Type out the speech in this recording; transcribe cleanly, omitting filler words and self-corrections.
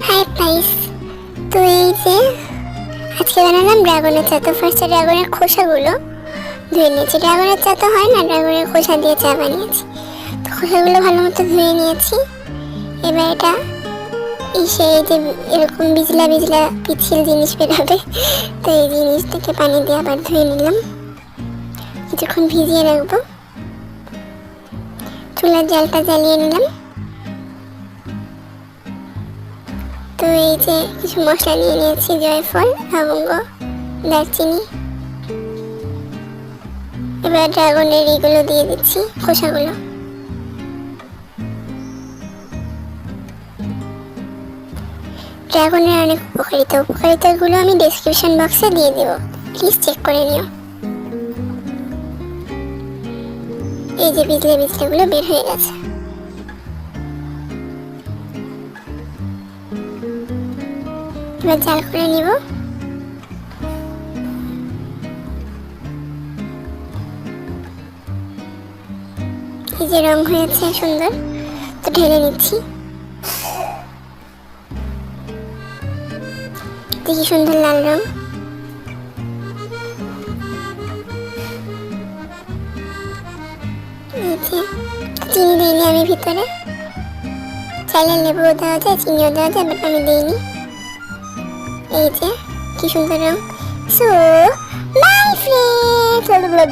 Hi guys, তো এই যে আজকে বানালাম ড্রাগনের চা। তো ফার্স্টে ড্রাগনের খোসাগুলো ধুয়ে নিয়েছি। ড্রাগনের চা তো হয় না, ড্রাগনের খোসা দিয়ে চা বানিয়েছি। তো খোসাগুলো ভালো মতো ধুয়ে নিয়েছি। এবার এটা যে এরকম বিজলা বিজলা পিচ্ছিল জিনিস বেরোবে, তো এই জিনিসটাকে পানি দিয়ে আবার ধুয়ে নিলাম। কিছুক্ষণ ভিজিয়ে রাখবো। চুলার জালটা জ্বালিয়ে নিলাম। তো এই যে কিছু মশলা নিয়ে নিয়েছি, জয়ফল, লবঙ্গ, দারচিনি। এবার ড্রাগনের এইগুলো দিয়ে দিচ্ছি, খোসাগুলো। ড্রাগনের অনেক উপকারিতাগুলো আমি ডেসক্রিপশন বক্সে দিয়ে দেবো, প্লিজ চেক করে নিও। এই যে বিজলে বিজলেগুলো বের হয়ে গেছে। এবার জাল করে নিব। এই যে রং হয়েছে সুন্দর, তো ঢেলে নিচ্ছি। দেখি সুন্দর লাল রং। চিনি দিইনি আমি ভিতরে, চাইলে লেবুও দেওয়া যায়, চিনিও দেওয়া যায়, বাট আমি দিইনি। এই যে কি সুন্দর রং। So by friends.